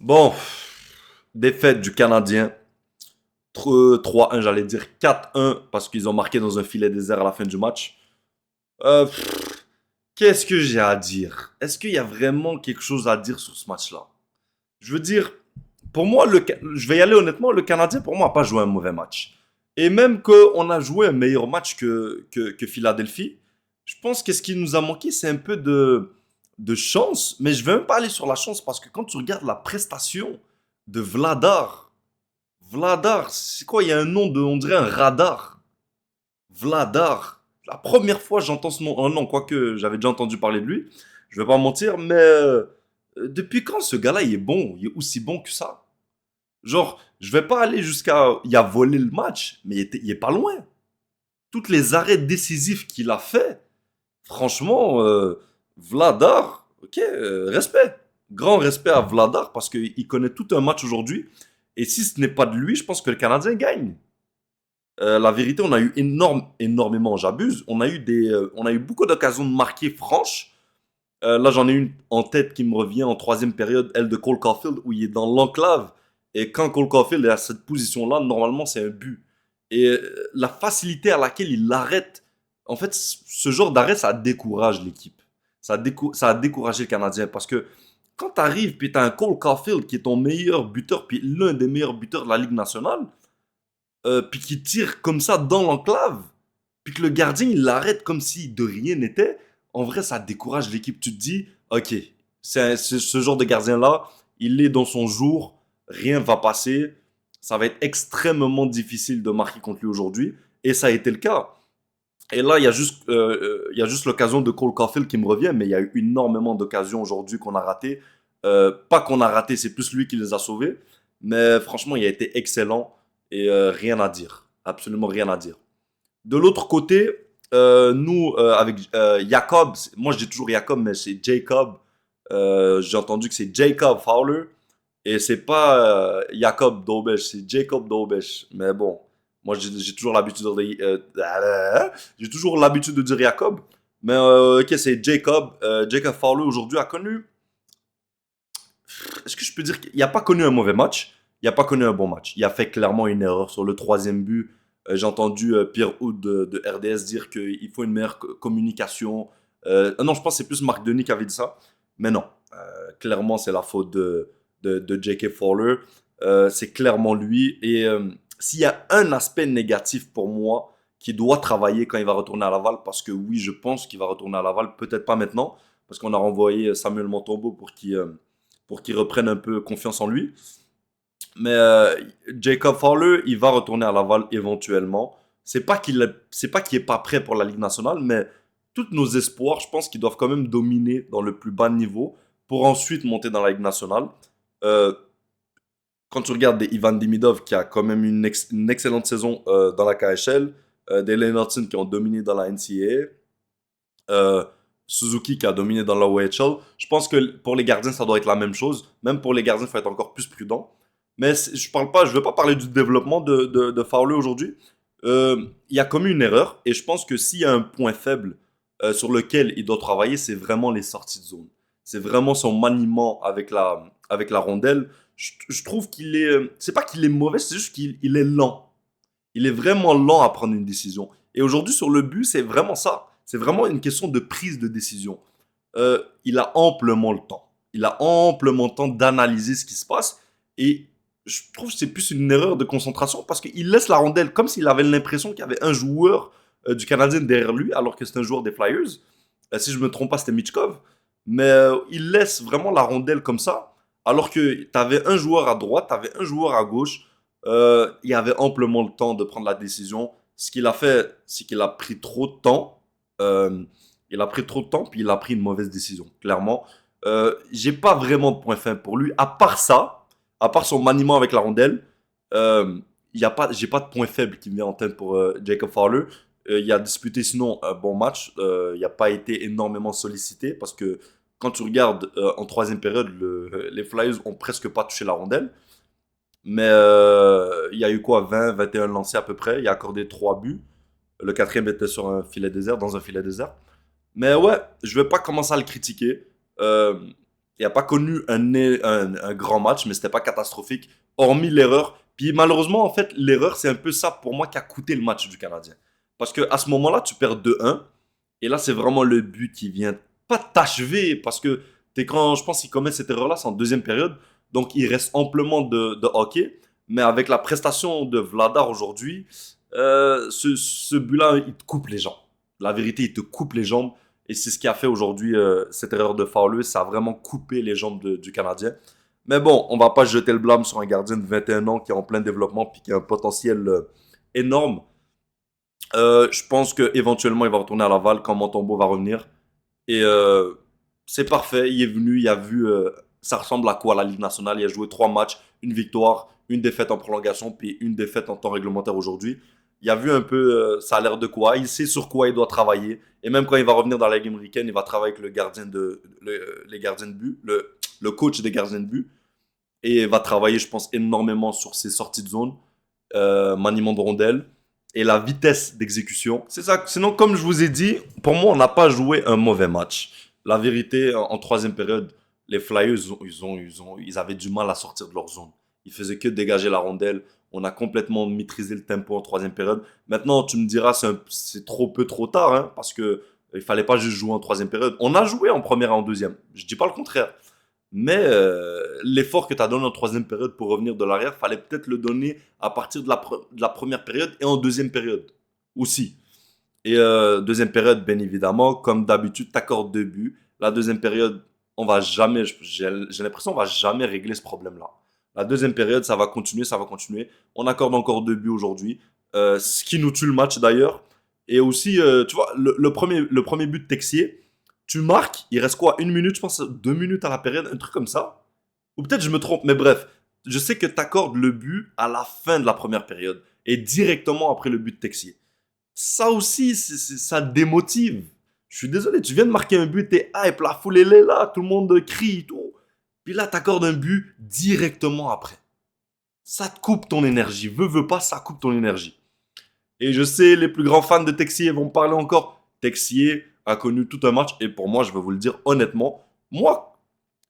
Bon, défaite du Canadien. 3-1, j'allais dire 4-1 parce qu'ils ont marqué dans un filet désert à la fin du match. Qu'est-ce que j'ai à dire? Est-ce qu'il y a vraiment quelque chose à dire sur ce match-là? Je veux dire, pour moi, je vais y aller honnêtement, le Canadien, pour moi, n'a pas joué un mauvais match. Et même qu'on a joué un meilleur match que Philadelphie, je pense que ce qui nous a manqué, c'est un peu de chance. Mais je ne vais même pas aller sur la chance parce que quand tu regardes la prestation de Vladar, c'est quoi? Il y a un nom de, on dirait un radar. Vladar. La première fois que j'entends ce nom, oh non, quoique j'avais déjà entendu parler de lui, je vais pas mentir, mais depuis quand ce gars-là il est bon? Il est aussi bon que ça? Genre, je vais pas aller jusqu'à. Il a volé le match, mais il est pas loin. Toutes les arrêts décisifs qu'il a fait, franchement, Vladar, ok, respect. Grand respect à Vladar parce qu'il connaît tout un match aujourd'hui. Et si ce n'est pas de lui, je pense que le Canadien gagne. La vérité, on a eu énormément, j'abuse. On a eu beaucoup d'occasions de marquer franches. Là, j'en ai une en tête qui me revient en troisième période, elle de Cole Caulfield, où il est dans l'enclave. Et quand Cole Caulfield est à cette position-là, normalement, c'est un but. Et la facilité à laquelle il l'arrête, en fait, ce genre d'arrêt, ça décourage l'équipe. Ça a découragé le Canadien parce que quand tu arrives, puis tu as un Cole Caulfield qui est ton meilleur buteur, puis l'un des meilleurs buteurs de la Ligue nationale, puis qui tire comme ça dans l'enclave, puis que le gardien il l'arrête comme si de rien n'était, en vrai ça décourage l'équipe. Tu te dis, ok, c'est ce genre de gardien-là, il est dans son jour, rien va passer, ça va être extrêmement difficile de marquer contre lui aujourd'hui, et ça a été le cas. Et là, il y a juste l'occasion de Cole Caulfield qui me revient, mais il y a eu énormément d'occasions aujourd'hui qu'on a ratées. Pas qu'on a raté, c'est plus lui qui les a sauvés. Mais franchement, il a été excellent et rien à dire. Absolument rien à dire. De l'autre côté, nous, avec Jacob, moi je dis toujours Jacob, mais c'est Jacob. J'ai entendu que c'est Jacob Fowler. Et c'est pas Jacob Dobesch, c'est Jacob Dobesch. Mais bon, moi j'ai toujours l'habitude de dire, j'ai toujours l'habitude de dire Jacob. Mais ok, c'est Jacob. Jacob Fowler aujourd'hui a connu. Est-ce que je peux dire qu'il n'a pas connu un mauvais match? Il n'a pas connu un bon match. Il a fait clairement une erreur sur le troisième but. J'ai entendu Pierre Houd de RDS dire qu'il faut une meilleure communication. Non, je pense que c'est plus Marc Denis qui avait dit ça. Mais non, clairement, c'est la faute de J.K. Fowler. C'est clairement lui. Et s'il y a un aspect négatif pour moi qui doit travailler quand il va retourner à Laval, parce que oui, je pense qu'il va retourner à Laval, peut-être pas maintenant, parce qu'on a renvoyé Samuel Montombeau pour qu'il reprenne un peu confiance en lui. Mais Jacob Fowler, il va retourner à Laval éventuellement. C'est pas qu'il est pas prêt pour la Ligue nationale, mais tous nos espoirs, je pense qu'ils doivent quand même dominer dans le plus bas niveau pour ensuite monter dans la Ligue nationale. Euh, Quand tu regardes des Ivan Demidov qui a quand même une excellente saison dans la KHL, des Lennartson qui ont dominé dans la NCAA, Suzuki qui a dominé dans la OHL, je pense que pour les gardiens ça doit être la même chose. Même pour les gardiens, il faut être encore plus prudent. Mais je veux pas parler du développement de Fowler aujourd'hui. Il a commis une erreur et je pense que s'il y a un point faible sur lequel il doit travailler, c'est vraiment les sorties de zone. C'est vraiment son maniement avec la rondelle. Je trouve qu'il est. C'est pas qu'il est mauvais, c'est juste qu'il est lent. Il est vraiment lent à prendre une décision. Et aujourd'hui, sur le but, c'est vraiment ça. C'est vraiment une question de prise de décision. Il a amplement le temps. Il a amplement le temps d'analyser ce qui se passe. Et je trouve que c'est plus une erreur de concentration parce qu'il laisse la rondelle comme s'il avait l'impression qu'il y avait un joueur du Canadien derrière lui, alors que c'est un joueur des Flyers. Si je me trompe pas, c'était Mitchkov. Mais il laisse vraiment la rondelle comme ça, alors que tu avais un joueur à droite, tu avais un joueur à gauche. Il avait amplement le temps de prendre la décision. Ce qu'il a fait, c'est qu'il a pris trop de temps. Il a pris trop de temps, puis il a pris une mauvaise décision, clairement. J'ai pas vraiment de point faible pour lui, à part ça, à part son maniement avec la rondelle. Euh, j'ai pas de point faible qui me vient en tête pour Jacob Fowler. Il a disputé sinon un bon match. Il n'a pas été énormément sollicité parce que quand tu regardes en troisième période, les Flyers ont presque pas touché la rondelle. Mais il y a eu quoi 20, 21 lancés à peu près. Il a accordé 3 buts. Le quatrième était sur un filet désert, dans un filet désert. Mais ouais, je vais pas commencer à le critiquer. Euh, Il n'a pas connu un grand match, mais c'était pas catastrophique, hormis l'erreur. Puis malheureusement, en fait, l'erreur, c'est un peu ça pour moi qui a coûté le match du Canadien. Parce que à ce moment-là, tu perds 2-1. Et là, c'est vraiment le but qui vient pas t'achever. Parce que quand je pense qu'il commet cette erreur-là, c'est en deuxième période. Donc, il reste amplement de hockey. Mais avec la prestation de Vladar aujourd'hui, ce but-là, il te coupe les jambes. La vérité, il te coupe les jambes. Et c'est ce qui a fait aujourd'hui cette erreur de Fowler. Ça a vraiment coupé les jambes du Canadien. Mais bon, on va pas jeter le blâme sur un gardien de 21 ans qui est en plein développement puis qui a un potentiel énorme. Je pense qu'éventuellement, il va retourner à Laval quand Montembeau va revenir. Et c'est parfait. Il est venu, il a vu. Ça ressemble à quoi la Ligue nationale. Il a joué 3 matchs, une victoire, une défaite en prolongation, puis une défaite en temps réglementaire aujourd'hui. Il a vu un peu, ça a l'air de quoi. Il sait sur quoi il doit travailler. Et même quand il va revenir dans la Ligue américaine, il va travailler avec les gardiens de but, le coach des gardiens de but. Et il va travailler, je pense, énormément sur ses sorties de zone, maniement de rondelles et la vitesse d'exécution. C'est ça. Sinon, comme je vous ai dit, pour moi, on n'a pas joué un mauvais match. La vérité, en troisième période, les Flyers, ils avaient du mal à sortir de leur zone. Ils faisaient que dégager la rondelle. On a complètement maîtrisé le tempo en troisième période. Maintenant, tu me diras, c'est trop peu, trop tard, hein, parce que il fallait pas juste jouer en troisième période. On a joué en première et en deuxième. Je dis pas le contraire. Mais l'effort que tu as donné en troisième période pour revenir de l'arrière, fallait peut-être le donner à partir de la première période et en deuxième période aussi. Et deuxième période, bien évidemment, comme d'habitude, t'accordes 2 buts. La deuxième période, on va jamais, j'ai l'impression, on va jamais régler ce problème-là. La deuxième période, ça va continuer, ça va continuer. On accorde encore 2 buts aujourd'hui, ce qui nous tue le match d'ailleurs. Et aussi, tu vois, le premier but de Texier, tu marques, il reste quoi? Une minute, je pense, 2 minutes à la période, un truc comme ça. Ou peut-être je me trompe, mais bref, je sais que tu accordes le but à la fin de la première période et directement après le but de Texier. Ça aussi, ça démotive. Je suis désolé, tu viens de marquer un but, t'es hype, la foule elle est là, tout le monde crie et tout. Puis là, t'accordes un but directement après. Ça te coupe ton énergie. Veux pas, ça coupe ton énergie. Et je sais, les plus grands fans de Texier vont parler encore. Texier a connu tout un match. Et pour moi, je vais vous le dire honnêtement, moi,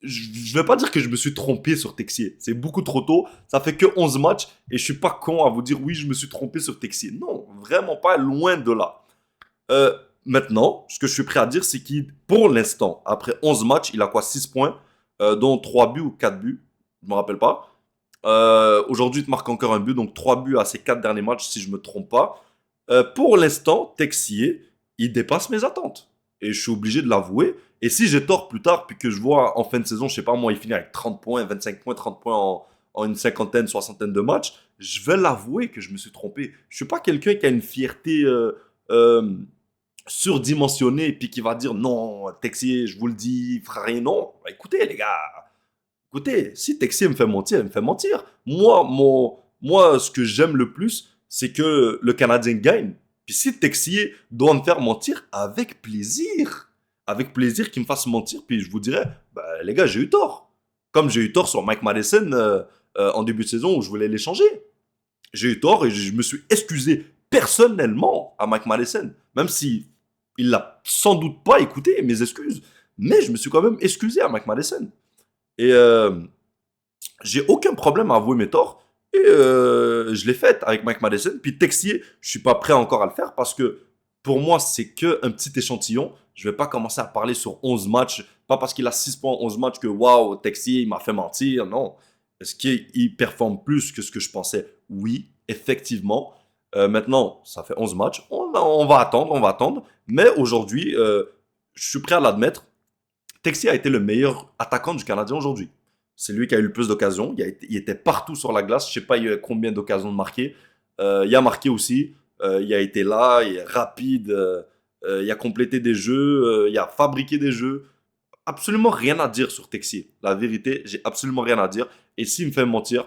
je vais pas dire que je me suis trompé sur Texier. C'est beaucoup trop tôt. Ça fait que 11 matchs. Et je suis pas con à vous dire oui, je me suis trompé sur Texier. Non, vraiment pas, loin de là. Maintenant, ce que je suis prêt à dire, c'est qu'il, pour l'instant, après 11 matchs, il a quoi? 6 points, dont 3 buts ou 4 buts. Je me rappelle pas. Aujourd'hui, il te marque encore un but, donc 3 buts à ses 4 derniers matchs, si je me trompe pas. Pour l'instant, Texier, il dépasse mes attentes. Et je suis obligé de l'avouer. Et si j'ai tort plus tard, puis que je vois en fin de saison, je sais pas moi, il finit avec 30 points, 25 points, 30 points en une cinquantaine, soixantaine de matchs, je vais l'avouer que je me suis trompé. Je suis pas quelqu'un qui a une fierté euh, surdimensionnée, puis qui va dire non, Texier, je vous le dis, il fera rien. Non, bah, écoutez les gars, écoutez, si Texier me fait mentir, il me fait mentir. Moi, ce que j'aime le plus, c'est que le Canadien gagne. Puis si Texier doit me faire mentir, avec plaisir. Avec plaisir qu'il me fasse mentir, puis je vous dirais, bah, les gars, j'ai eu tort. Comme j'ai eu tort sur Mike Madison en début de saison où je voulais l'échanger. J'ai eu tort et je me suis excusé personnellement à Mike Madison. Même si il l'a sans doute pas écouté, mes excuses. Mais je me suis quand même excusé à Mike Madison. Et j'ai aucun problème à avouer mes torts. Et je l'ai fait avec Mike Madison. Puis Texier, je suis pas prêt encore à le faire parce que pour moi, c'est que un petit échantillon. Je vais pas commencer à parler sur 11 matchs. Pas parce qu'il a 6 points en 11 matchs que waouh, Texier, il m'a fait mentir. Non. Est-ce qu'il performe plus que ce que je pensais? Oui, effectivement. Maintenant, ça fait 11 matchs. On va attendre, on va attendre. Mais aujourd'hui, je suis prêt à l'admettre. Texier a été le meilleur attaquant du Canadien aujourd'hui. C'est lui qui a eu le plus d'occasions. Il était partout sur la glace. Je ne sais pas il y a combien d'occasions de marquer. Il a marqué aussi. Il a été là, il est rapide. Il a complété des jeux. Il a fabriqué des jeux. Absolument rien à dire sur Texier. La vérité, j'ai absolument rien à dire. Et s'il me fait mentir,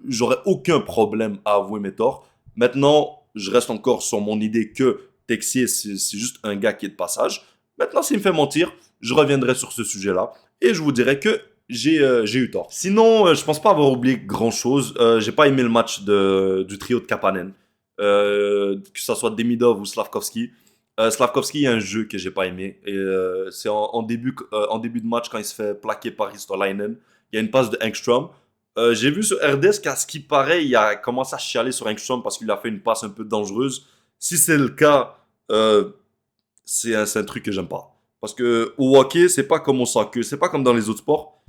j'aurais aucun problème à avouer mes torts. Maintenant, je reste encore sur mon idée que Texier, c'est juste un gars qui est de passage. Maintenant, s'il me fait mentir, je reviendrai sur ce sujet-là et je vous dirai que j'ai eu tort. Sinon, je pense pas avoir oublié grand-chose. J'ai pas aimé le match du trio de Kapanen. Que ce soit Demidov ou Slavkovski. Slavkovski, il y a un jeu que j'ai pas aimé. Et c'est en début de match quand il se fait plaquer par Ristolainen. Il y a une passe de Engström. J'ai vu sur RDS qu'à ce qui paraît, il a commencé à chialer sur Engström parce qu'il a fait une passe un peu dangereuse. Si c'est le cas, c'est un truc que j'aime pas. Parce que au hockey, c'est pas comme au soccer, c'est pas comme dans les autres sports.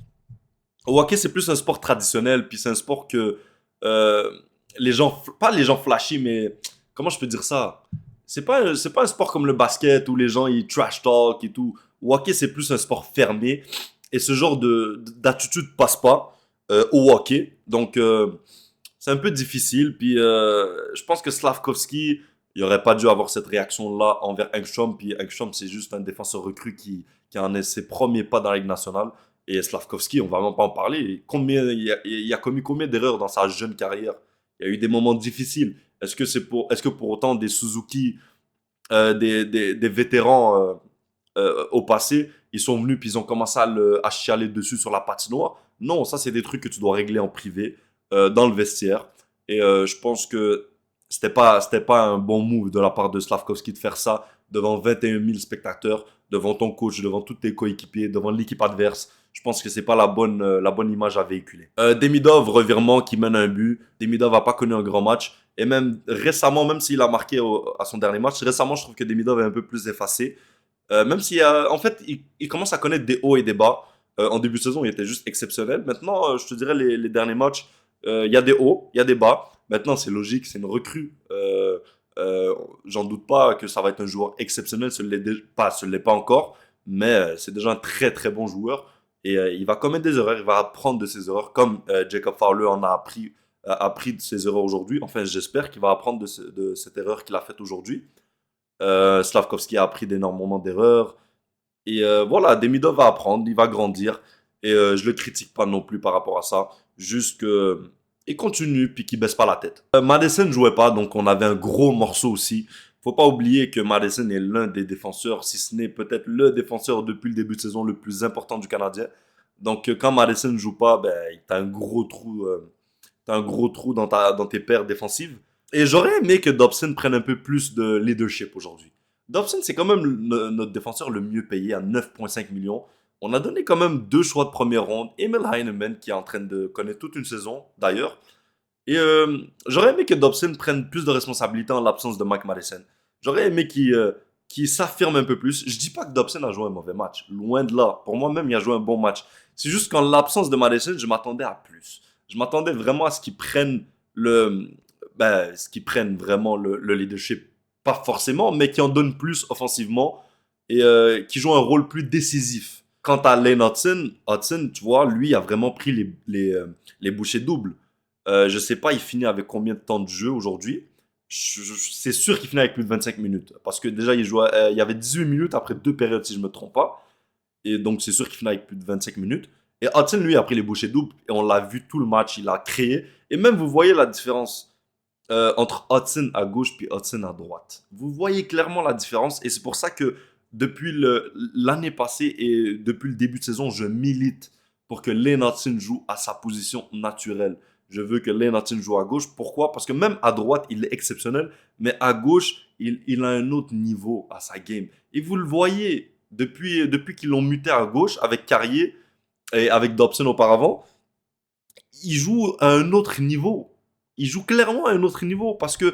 Au hockey, c'est plus un sport traditionnel, puis c'est un sport que euh, les gens, pas les gens flashy, mais comment je peux dire ça? C'est pas un sport comme le basket où les gens ils trash talk et tout. Au hockey, c'est plus un sport fermé et ce genre d'attitude passe pas au hockey. Donc c'est un peu difficile. Puis je pense que Slavkovski, il aurait pas dû avoir cette réaction-là envers Engstrom. Puis Engstrom, c'est juste un défenseur recru qui en est ses premiers pas dans la Ligue nationale. Et Slavkovski, on va même pas en parler. Il a commis combien d'erreurs dans sa jeune carrière? Il y a eu des moments difficiles. Est-ce que pour autant des Suzuki, des vétérans au passé, ils sont venus puis ils ont commencé à chialer dessus sur la patinoire? Non, ça c'est des trucs que tu dois régler en privé, dans le vestiaire. Et je pense que c'était pas un bon move de la part de Slavkovski de faire ça devant 21 000 spectateurs, devant ton coach, devant tous tes coéquipiers, devant l'équipe adverse. Je pense que c'est pas la bonne image à véhiculer. Demidov, revirement qui mène un but. Demidov n'a pas connu un grand match. Et même récemment, même s'il a marqué à son dernier match, récemment, je trouve que Demidov est un peu plus effacé. Même si, en fait, il commence à connaître des hauts et des bas. En début de saison, il était juste exceptionnel. Maintenant, je te dirais, les derniers matchs, il y a des hauts, il y a des bas. Maintenant, c'est logique, c'est une recrue. J'en doute pas que ça va être un joueur exceptionnel. Ce ne l'est pas encore, mais c'est déjà un très très bon joueur. Et il va commettre des erreurs, il va apprendre de ses erreurs, comme Jacob Fowler en a appris de ses erreurs aujourd'hui. Enfin, j'espère qu'il va apprendre de cette erreur qu'il a faite aujourd'hui. Slavkovski a appris d'énormément d'erreurs. Et voilà, Demidov va apprendre, il va grandir. Et je le critique pas non plus par rapport à ça. Juste que il continue puis qu'il baisse pas la tête. Madison ne jouait pas, donc on avait un gros morceau aussi. Faut pas oublier que Madison est l'un des défenseurs, si ce n'est peut-être le défenseur depuis le début de saison le plus important du Canadien. Donc quand Madison ne joue pas, ben t'as un gros trou, t'as un gros trou dans tes paires défensives. Et j'aurais aimé que Dobson prenne un peu plus de leadership aujourd'hui. Dobson, c'est quand même notre défenseur le mieux payé à 9,5 millions. On a donné quand même deux choix de première ronde. Emil Heinemann, qui est en train de connaître toute une saison, d'ailleurs. Et j'aurais aimé que Dobson prenne plus de responsabilités en l'absence de Mike Madison. J'aurais aimé qu'il s'affirme un peu plus. Je dis pas que Dobson a joué un mauvais match. Loin de là. Pour moi-même, il a joué un bon match. C'est juste qu'en l'absence de Madison, je m'attendais à plus. Je m'attendais vraiment à ce qu'ils prennent ce qu'ils prennent vraiment le leadership. Pas forcément, mais qui en donnent plus offensivement et qui jouent un rôle plus décisif. Quant à Lane Hudson, tu vois, lui a vraiment pris les bouchées doubles. Je sais pas, il finit avec combien de temps de jeu aujourd'hui. C'est sûr qu'il finit avec plus de 25 minutes. Parce que déjà, il y avait 18 minutes après deux périodes, si je me trompe pas. Et donc, c'est sûr qu'il finit avec plus de 25 minutes. Et Hudson, lui, a pris les bouchées doubles. Et on l'a vu tout le match. Il a créé. Et même, vous voyez la différence entre Hudson à gauche puis Hudson à droite. Vous voyez clairement la différence. Et c'est pour ça que depuis l'année passée et depuis le début de saison, je milite pour que Lane Hudson joue à sa position naturelle. Je veux que Lane Hudson joue à gauche. Pourquoi? Parce que même à droite, il est exceptionnel. Mais à gauche, il a un autre niveau à sa game. Et vous le voyez, depuis qu'ils l'ont muté à gauche avec Carrier et avec Dobson auparavant, il joue à un autre niveau. Il joue clairement à un autre niveau parce que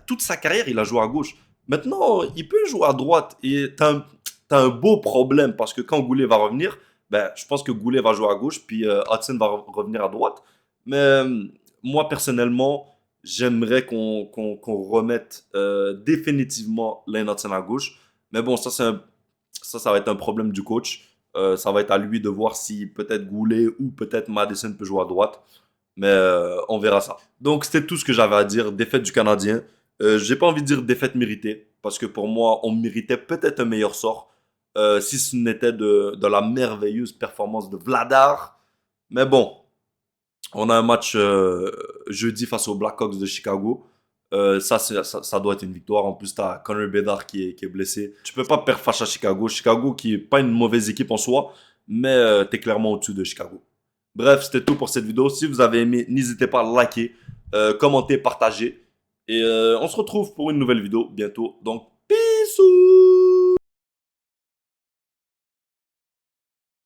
toute sa carrière, il a joué à gauche. Maintenant, il peut jouer à droite et t'as un beau problème parce que quand Goulet va revenir, ben, je pense que Goulet va jouer à gauche puis Hudson va revenir à droite. Mais moi, personnellement, j'aimerais qu'on remette définitivement Lane Hudson à gauche. Mais bon, ça va être un problème du coach. Ça va être à lui de voir si peut-être Goulet ou peut-être Madison peut jouer à droite. Mais on verra ça. Donc c'était tout ce que j'avais à dire. Défaite du Canadien. J'ai pas envie de dire défaite méritée. Parce que pour moi, on méritait peut-être un meilleur sort. Si ce n'était de la merveilleuse performance de Vladar. Mais bon, on a un match jeudi face aux Blackhawks de Chicago. Ça doit être une victoire. En plus, tu as Connor Bedard qui est blessé. Tu peux pas perdre face à Chicago. Chicago qui est pas une mauvaise équipe en soi, mais tu es clairement au-dessus de Chicago. Bref, c'était tout pour cette vidéo. Si vous avez aimé, n'hésitez pas à liker, commenter, partager. Et on se retrouve pour une nouvelle vidéo bientôt. Donc, peace! Bisous.